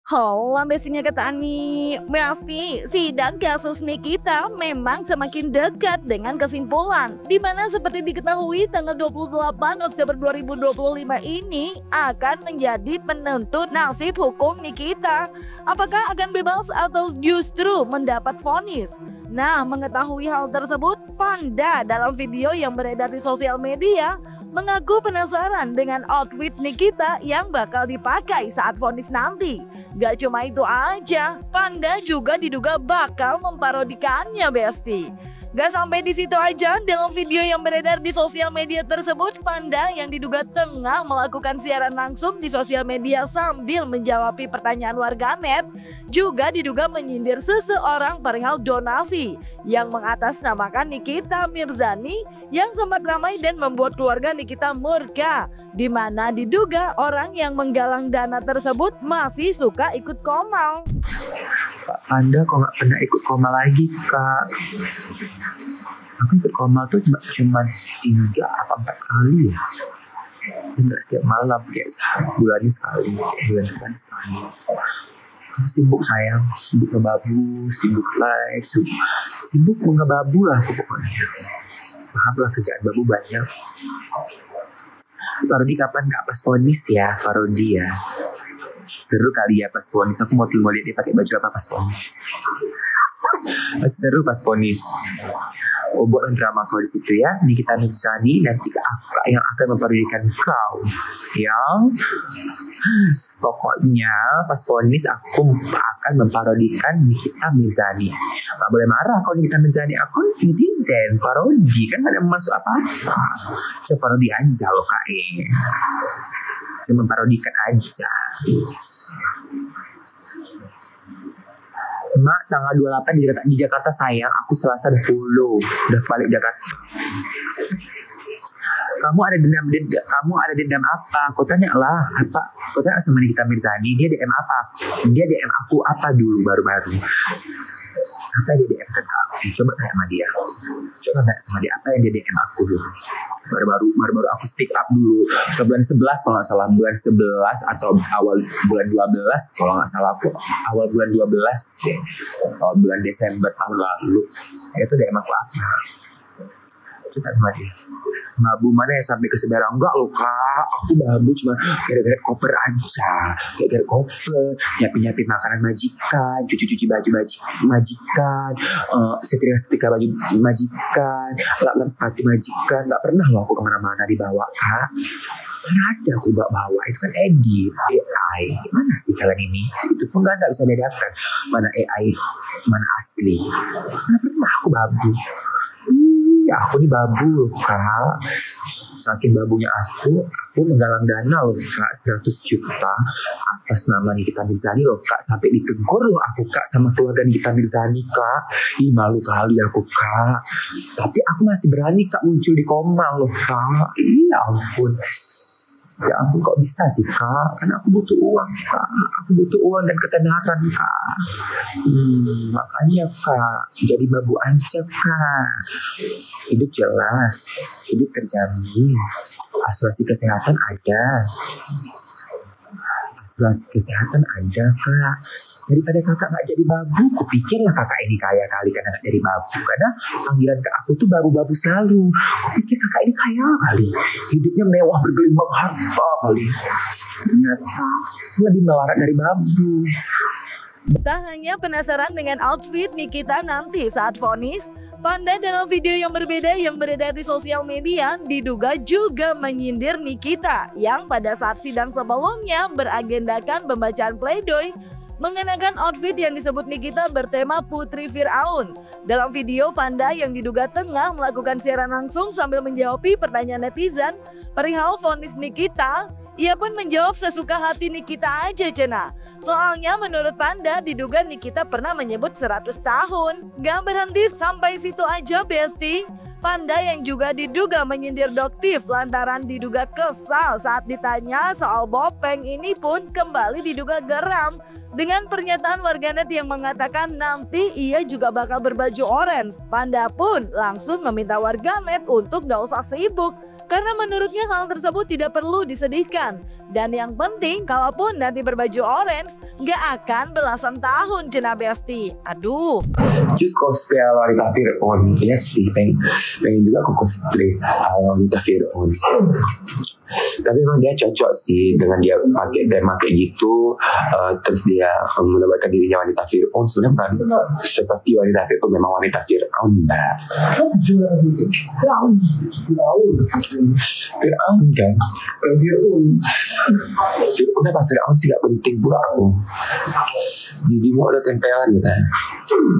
Halo, besinya kata Ani. Pasti sidang kasus Nikita memang semakin dekat dengan kesimpulan, di mana seperti diketahui tanggal 28 Oktober 2025 ini akan menjadi penentu nasib hukum Nikita. Apakah akan bebas atau justru mendapat vonis? Nah, mengetahui hal tersebut, Panda dalam video yang beredar di sosial media mengaku penasaran dengan outfit Nikita yang bakal dipakai saat vonis nanti. Gak cuma itu aja, Panda juga diduga bakal memparodikannya, Besti. Gak sampai di situ aja, dalam video yang beredar di sosial media tersebut, Panda yang diduga tengah melakukan siaran langsung di sosial media sambil menjawab pertanyaan warganet, juga diduga menyindir seseorang perihal donasi yang mengatasnamakan Nikita Mirzani yang sempat ramai dan membuat keluarga Nikita murka, di mana diduga orang yang menggalang dana tersebut masih suka ikut komal. Kak Panda kok nggak pernah ikut koma lagi, Kak? Aku ikut koma tuh cuma 3 atau 4 kali ya. Dan nggak setiap malam, kayak bulannya sekali, bulan depan sekali. Aku sibuk sayang, sibuk ngebabu, sibuk live, sibuk ngebabu lah pokoknya. Paham lah, kerjaan babu banyak. Parodi kapan Kak? Pas vonis ya, parodi ya. Seru kali ya pas vonis. Aku mau lihat dia pakai baju apa pas vonis. Seru pas vonis. Oh, buat drama kau di situ ya. Nikita Mirzani nanti kakak yang akan memparodikan kau. Ya. Pokoknya pas vonis aku akan memparodikan Nikita Mirzani. Gak boleh marah kalau Nikita Mirzani. Aku netizen parodi kan gak ada masuk apa-apa. Coba parodi aja loh Kak. Cuma parodikan aja. Mak, tanggal 28 di Jakarta sayang. Aku Selasa 10 udah balik Jakarta. Kamu ada dendam apa? Aku tanya lah apa? Aku tanya sama Nikita Mirzani, dia DM apa? Dia DM aku apa dulu baru-baru? Apa yang dia DM ke aku? Coba tanya sama dia. Coba tanya sama dia apa yang dia DM aku dulu. Baru-baru aku speak up dulu. Ke bulan 11 kalau nggak salah, bulan 11 atau awal bulan 12 kalau nggak salah aku. Awal bulan 12 deh. Awal bulan Desember tahun lalu. Itu DM aku apa? Coba sama dia. Babu mana yang sampai ke Semarang? Enggak loh Kak, aku babu cuma gara-gara koper aja. Gara-gara koper, nyapi-nyapi makanan majikan, cuci-cuci baju majikan, setrika baju majikan, lap-lap sepatu majikan. Gak pernah loh aku kemana-mana dibawa Kak. Mana ada aku bawa, itu kan edit, AI. Gimana sih kalian ini? Itu pun gak bisa bedakan mana AI, mana asli. Mana pernah aku babu. Ya aku ini babu loh Kak. Saking babunya aku menggalang dana loh Kak 100 juta atas nama Nikita Mirzani loh Kak. Sampai ditegur loh aku Kak sama keluarga Nikita Mirzani Kak. Ih malu kali aku Kak. Tapi aku masih berani Kak muncul di komal loh Kak. Ya ampun. Ya ampun kok bisa sih Kak. Karena aku butuh uang Kak. Aku butuh uang dan ketenaran Kak. Makanya Kak, jadi babu aja Kak. Hidup jelas, hidup terjamin. Asuransi kesehatan ada. Asuransi kesehatan ada Kak. Daripada kakak gak jadi babu, kupikirlah kakak ini kaya kali karena gak jadi babu. Karena panggilan ke aku tuh babu-babu selalu. Kupikir kakak ini kaya kali, hidupnya mewah bergelimang harta kali. Ternyata lebih melarat dari babu. Tak hanya penasaran dengan outfit Nikita nanti saat vonis, Panda dalam video yang berbeda yang beredar di sosial media diduga juga menyindir Nikita yang pada saat sidang sebelumnya beragendakan pembacaan pledoi mengenakan outfit yang disebut Nikita bertema Putri Firaun. Dalam video, Panda yang diduga tengah melakukan siaran langsung sambil menjawab pertanyaan netizen perihal vonis Nikita. Ia pun menjawab sesuka hati Nikita aja cena. Soalnya menurut Panda diduga Nikita pernah menyebut 100 tahun. Gak berhenti sampai situ aja Besti. Panda yang juga diduga menyindir Doktif lantaran diduga kesal saat ditanya soal Bopeng ini pun kembali diduga geram Dengan pernyataan warganet yang mengatakan nanti ia juga bakal berbaju orange, Panda pun langsung meminta warganet untuk gak usah sibuk karena menurutnya hal tersebut tidak perlu disedihkan. Dan yang penting kalaupun nanti berbaju orange gak akan belasan tahun Cina Besti. Aduh. Just cosplay ala wanita Fir'aun. Iya sih, pengen juga aku cosplay ala wanita Fir'aun. Tapi memang dia cocok sih dengan dia pakai tema kayak gitu, terus dia mendapatkan dirinya wanita Fir'aun. Sebenarnya bukan seperti wanita Fir'aun, memang wanita Fir'aun, Mbak. Fir'aun kan? Fir'aun apa? Fir'aun sih gak penting pula aku. Jadi mau ada tempelan gitu.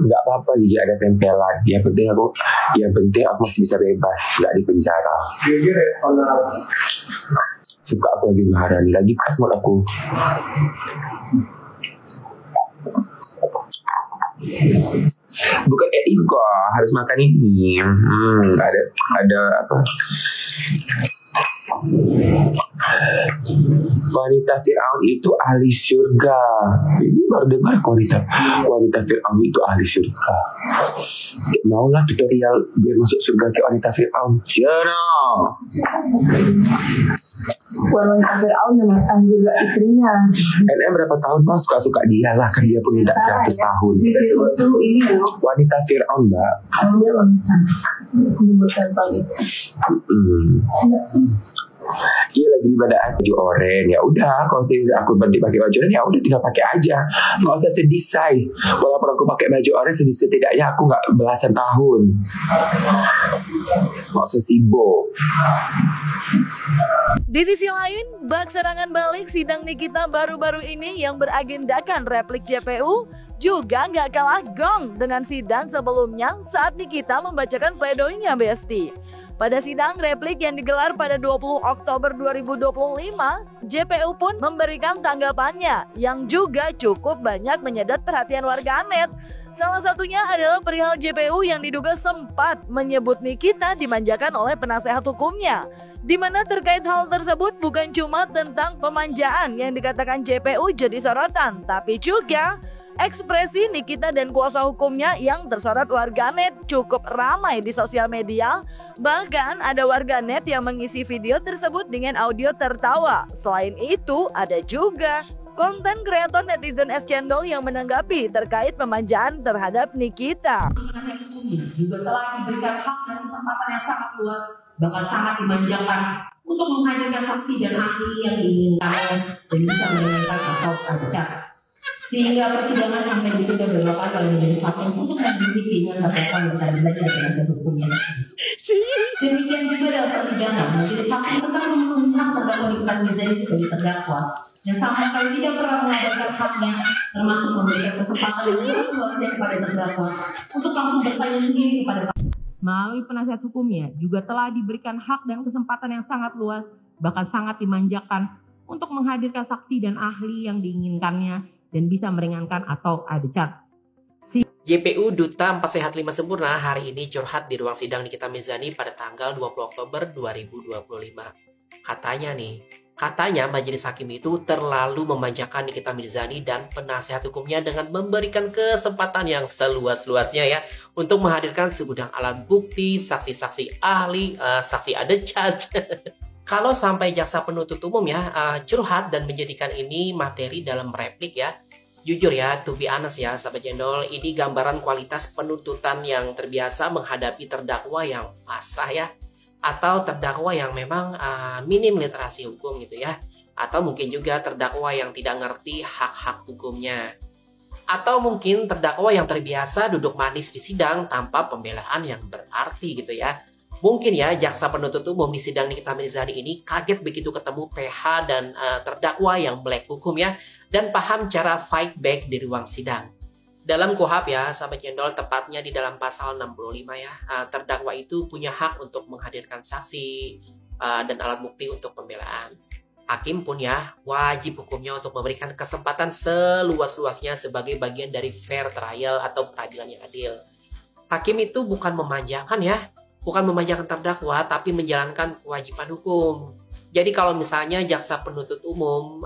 Gak apa-apa jika ada tempelan. Yang penting aku masih bisa bebas, gak di penjara. Suka aku lagi Maharani, lagi pas mood aku. Bukan kok harus makan ini. Ada apa? Wanita Fir'aun itu ahli surga. Ini baru dengar wanita Fir'aun itu ahli surga. Maulah tutorial biar masuk surga ke wanita Fir'aun. Jangan. Bukan wanita Fir'aun yang ahli surga istrinya. NM berapa tahun mas suka dia lah, kan dia pun tidak 100 tahun. Itu ini loh. Wanita Fir'aun, Mbak. Dia wanita menyebutkan istri. Iya lagi di badan baju oranye, ya udah kalau tidak aku pakai baju oranye ya udah tinggal pakai aja, nggak usah sedih say. Walaupun aku pakai baju oranye setidaknya aku nggak belasan tahun, nggak usah sibuk. Di sisi lain, bak serangan balik sidang Nikita baru-baru ini yang beragendakan replik JPU juga nggak kalah gong dengan sidang sebelumnya saat Nikita membacakan pledoinya Besti. Pada sidang replik yang digelar pada 20 Oktober 2025, JPU pun memberikan tanggapannya yang juga cukup banyak menyedot perhatian warganet. Salah satunya adalah perihal JPU yang diduga sempat menyebut Nikita dimanjakan oleh penasehat hukumnya. Di mana terkait hal tersebut bukan cuma tentang pemanjaan yang dikatakan JPU jadi sorotan, tapi juga ekspresi Nikita dan kuasa hukumnya yang tersorot warganet cukup ramai di sosial media. Bahkan ada warganet yang mengisi video tersebut dengan audio tertawa. Selain itu, ada juga konten kreator netizen Cendol yang menanggapi terkait pemanjaan terhadap Nikita. Juga telah diberikan hak dan kesempatan yang sangat luas, bahkan sangat dimanjakan untuk menghadirkan saksi dan ahli yang diinginkan dan bisa meringankan atau cacat. Sehingga persidangan sampai ditunda beberapa kali menjadi faktor untuk memenuhi keinginan terdakwa dan tadi dari penasihat hukumnya. Demikian juga dalam persidangan menjadi faktor tentang memenuhi hak terdakwa Nikita Mirzani sebagai terdakwa dan sama sekali tidak pernah mengabaikan haknya, termasuk memberikan kesempatan yang luasnya kepada terdakwa untuk langsung bertanya sendiri kepada melalui penasihat hukumnya juga telah diberikan hak dan kesempatan yang sangat luas, bahkan sangat dimanjakan untuk menghadirkan saksi dan ahli yang diinginkannya dan bisa meringankan atau cacat. JPU Duta 4 Sehat 5 Sempurna hari ini curhat di ruang sidang Nikita Mirzani pada tanggal 20 Oktober 2025. Katanya majelis hakim itu terlalu memanjakan Nikita Mirzani dan penasehat hukumnya dengan memberikan kesempatan yang seluas-luasnya ya untuk menghadirkan segudang alat bukti, saksi-saksi ahli, saksi ada charge. Kalau sampai jaksa penuntut umum ya curhat dan menjadikan ini materi dalam replik ya, jujur ya, to be honest ya sahabat Cendol, ini gambaran kualitas penuntutan yang terbiasa menghadapi terdakwa yang pasrah ya, atau terdakwa yang memang minim literasi hukum gitu ya, atau mungkin juga terdakwa yang tidak ngerti hak-hak hukumnya, atau mungkin terdakwa yang terbiasa duduk manis di sidang tanpa pembelaan yang berarti gitu ya. Mungkin ya jaksa penuntut umum di sidang Nikita Mirzani ini kaget begitu ketemu PH dan terdakwa yang melek hukum ya, dan paham cara fight back di ruang sidang. Dalam KUHP ya sahabat Cendol, tepatnya di dalam pasal 65 ya, terdakwa itu punya hak untuk menghadirkan saksi dan alat bukti untuk pembelaan. Hakim pun ya wajib hukumnya untuk memberikan kesempatan seluas-luasnya sebagai bagian dari fair trial atau peradilan yang adil. Hakim itu bukan memanjakan ya, bukan memanjakan terdakwa, tapi menjalankan kewajiban hukum. Jadi kalau misalnya jaksa penuntut umum,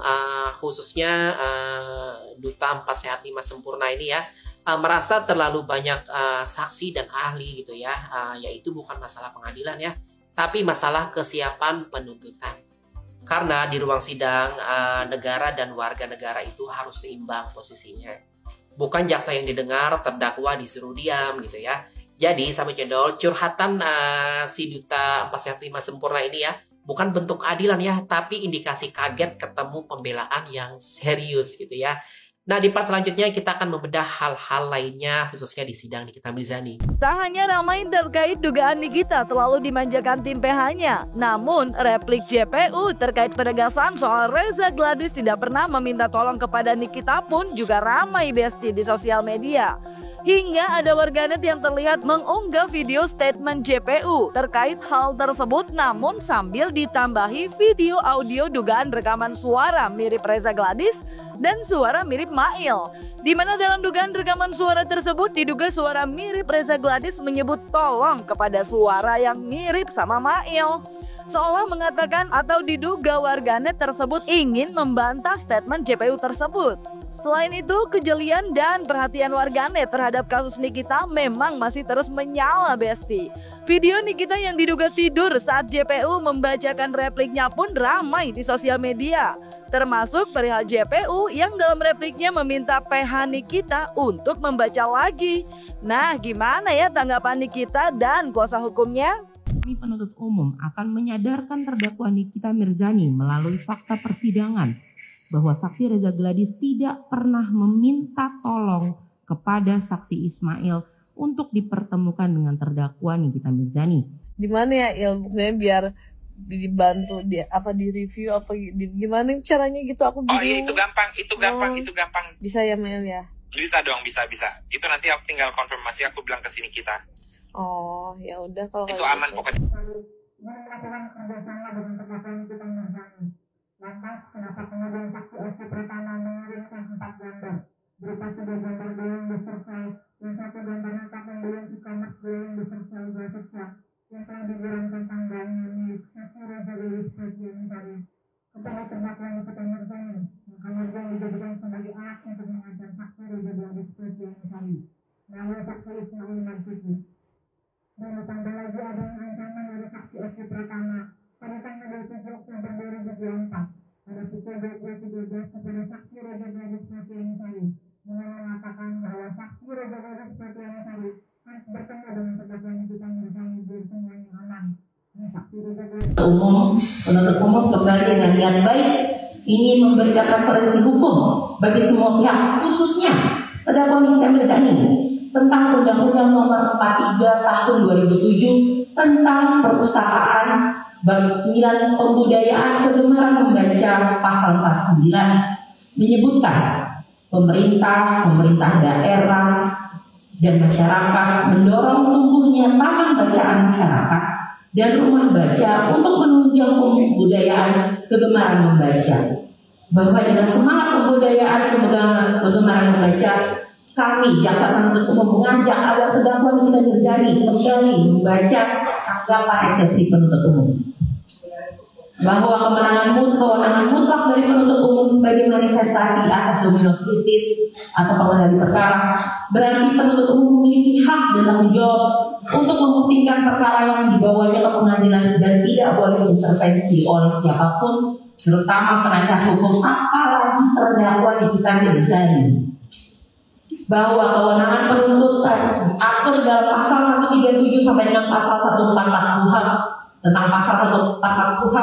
khususnya Duta 4 Sehat 5 Sempurna ini ya, merasa terlalu banyak saksi dan ahli gitu ya, yaitu bukan masalah pengadilan ya, tapi masalah kesiapan penuntutan. Karena di ruang sidang, negara dan warga negara itu harus seimbang posisinya. Bukan jaksa yang didengar, terdakwa disuruh diam gitu ya. Jadi sahabat cendol, curhatan si Duta 4 Sehat 5 Sempurna ini ya, bukan bentuk keadilan ya, tapi indikasi kaget ketemu pembelaan yang serius gitu ya. Nah, di part selanjutnya kita akan membedah hal-hal lainnya, khususnya di sidang Nikita Mirzani. Tak hanya ramai terkait dugaan Nikita terlalu dimanjakan tim PH-nya, namun replik JPU terkait penegasan soal Reza Gladys tidak pernah meminta tolong kepada Nikita pun juga ramai besti di sosial media. Hingga ada warganet yang terlihat mengunggah video statement JPU terkait hal tersebut, namun sambil ditambahi video audio dugaan rekaman suara mirip Reza Gladys dan suara mirip Mail, di mana dalam dugaan rekaman suara tersebut diduga suara mirip Reza Gladys menyebut tolong kepada suara yang mirip sama Mail, seolah mengatakan atau diduga warganet tersebut ingin membantah statement JPU tersebut. Selain itu, kejelian dan perhatian warganet terhadap kasus Nikita memang masih terus menyala besti. Video Nikita yang diduga tidur saat JPU membacakan repliknya pun ramai di sosial media, termasuk perihal JPU yang dalam repliknya meminta PH Nikita untuk membaca lagi. Nah, gimana ya tanggapan Nikita dan kuasa hukumnya? Kami penuntut umum akan menyadarkan terdakwa Nikita Mirzani melalui fakta persidangan bahwa saksi Reza Gladys tidak pernah meminta tolong kepada saksi Ismail untuk dipertemukan dengan terdakwa Nikita Mirzani. Di mana ya ilmunya biar dibantu di review gimana caranya gitu aku bingung. Oh iya itu gampang. Bisa ya Mel ya? Bisa dong, bisa. Itu nanti aku tinggal konfirmasi, aku bilang ke sini kita. Oh, ya udah kalau itu aman pokoknya. Melakukan kerjasama dengan terdakwa Nikita Mirzani. Lantas, kenapa kemudian saksi Oki Pratama mengirimkan 4 gambar berupa 3 gambar gayung beserta yang 1 gambarnya pakai gayung e-commerce gayung beserta grafisnya yang telah dibilang tentang tanggalnya milik saksi Reza Gladys Pratianusari kepada terdakwa Nikita Mirzani yang kemudian dijadikan sebagai alat untuk mengancam saksi Reza Gladys Pratianusari melalui saksi Ismail Marzuki. Dan ditambah lagi adanya ancaman dari saksi Oki Pratama pada tanggal 27 Oktober 2024 pada pukul 20.13 kepada saksi Reza Gladys Pratianusari dengan mengatakan bahwa saksi Reza Gladys Pratianusari harus bertemu dengan terdakwa Nikita Mirzani biar semuanya aman. Saksi Reza Gladys Penuntut umum kembali dengan niat baik ingin memberikan referensi hukum bagi semua pihak, khususnya terdakwa Nikita Mirzani tentang Undang-Undang Nomor 43 Tahun 2007 tentang perpustakaan bagi 9 pembudayaan kegemaran membaca. Pasal 49 menyebutkan pemerintah daerah dan masyarakat mendorong tumbuhnya taman bacaan masyarakat dan rumah baca untuk menunjang pembudayaan kegemaran membaca. Bahwa dengan semangat pembudayaan kegemaran membaca, kami jaksa penuntut umum mengajak agar terdakwa Nikita Mirzani kembali membaca tanggapan eksepsi penuntut umum. Bahwa kewenangan mutlak dari penuntut umum sebagai manifestasi asas dominus litis atau pengendali perkara berarti penuntut umum memiliki hak dan tanggung jawab untuk membuktikan perkara yang dibawanya ke pengadilan dan tidak boleh intervensi oleh siapapun, terutama penasihat hukum apalagi terdakwa Nikita Mirzani. Bahwa kewenangan penuntutan diatur dalam pasal 137 sampai dengan pasal 144 KUHP tentang pasal 144 KUHP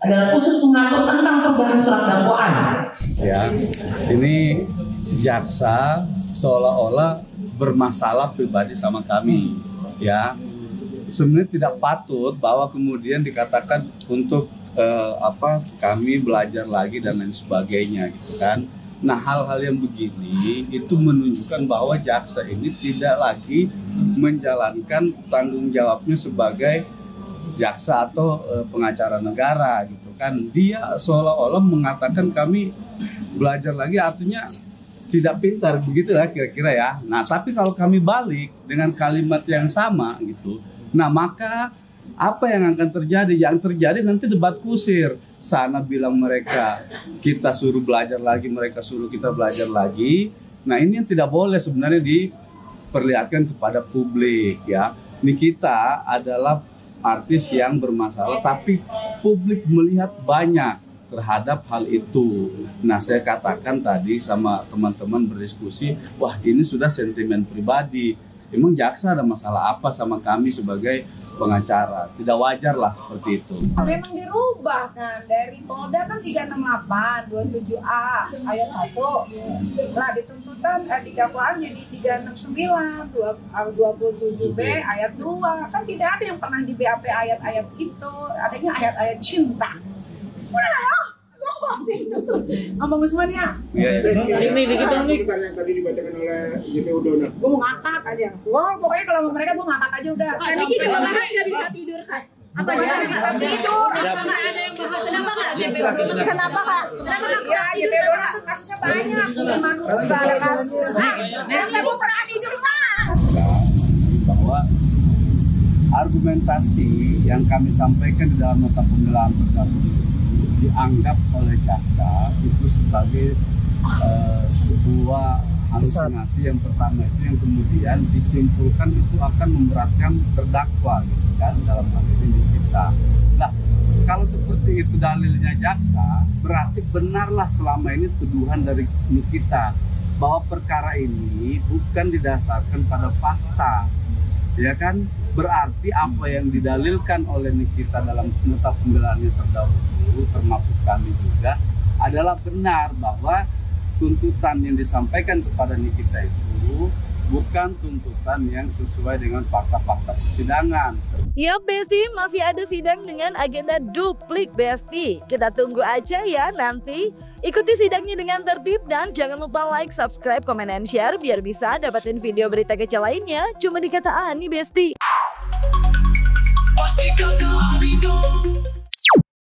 adalah khusus mengatur tentang perubahan surat dakwaan. Ya, ini jaksa seolah-olah bermasalah pribadi sama kami. Ya, sebenarnya tidak patut bahwa kemudian dikatakan untuk kami belajar lagi dan lain sebagainya, gitu kan. Nah, hal-hal yang begini itu menunjukkan bahwa jaksa ini tidak lagi menjalankan tanggung jawabnya sebagai jaksa atau pengacara negara, gitu kan. Dia seolah-olah mengatakan kami belajar lagi, artinya tidak pintar, begitu ya kira-kira ya. Nah, tapi kalau kami balik dengan kalimat yang sama gitu, nah maka Apa yang akan terjadi? Yang terjadi nanti debat kusir. Sana bilang mereka kita suruh belajar lagi, mereka suruh kita belajar lagi. Nah ini yang tidak boleh sebenarnya diperlihatkan kepada publik ya. Nikita adalah artis yang bermasalah, tapi publik melihat banyak terhadap hal itu. Nah saya katakan tadi sama teman-teman berdiskusi, wah ini sudah sentimen pribadi. Emang jaksa ada masalah apa sama kami sebagai pengacara? Tidak wajar lah seperti itu. Memang dirubah kan dari Polda kan 368 27A ayat 1. Lah dituntutan di dakwaan jadi 369 27B ayat 2. Kan tidak ada yang pernah di BAP ayat-ayat itu. Adanya ayat-ayat cinta. Udah ya. Ngomong Usman ya? Ini kita nih bukan yang tadi dibacakan oleh JP Udono. Gue mau ngakak aja. Wah pokoknya kalau sama mereka gue ngakak aja udah. Kan ini kita malahan nggak bisa tidur kan? Apa nggak bisa tidur? Kenapa ada yang bahas? Kenapa nggak JP Udono? Kenapa kak? Kenapa nggak pernah tidur? JP Udono tuh kasusnya banyak. Gimana? Ada kasus. Nah, gue pernah tidur kak. Bahwa argumentasi yang kami sampaikan di dalam nota pembelaan terdahulu dianggap oleh jaksa itu sebagai sebuah halusinasi yang pertama itu, yang kemudian disimpulkan itu akan memberatkan terdakwa gitu kan dalam hal ini kita. Nah kalau seperti itu dalilnya jaksa, berarti benarlah selama ini tuduhan dari kita bahwa perkara ini bukan didasarkan pada fakta, ya kan? Berarti apa yang didalilkan oleh Nikita dalam nota pembelaannya terdahulu, termasuk kami juga, adalah benar bahwa tuntutan yang disampaikan kepada Nikita itu bukan tuntutan yang sesuai dengan fakta-fakta persidangan. Ya Besti, masih ada sidang dengan agenda duplik Besti. Kita tunggu aja ya nanti. Ikuti sidangnya dengan tertib dan jangan lupa like, subscribe, komen, dan share biar bisa dapetin video berita kece lainnya cuma di Kata Ani Besti. Pastikan kami dong.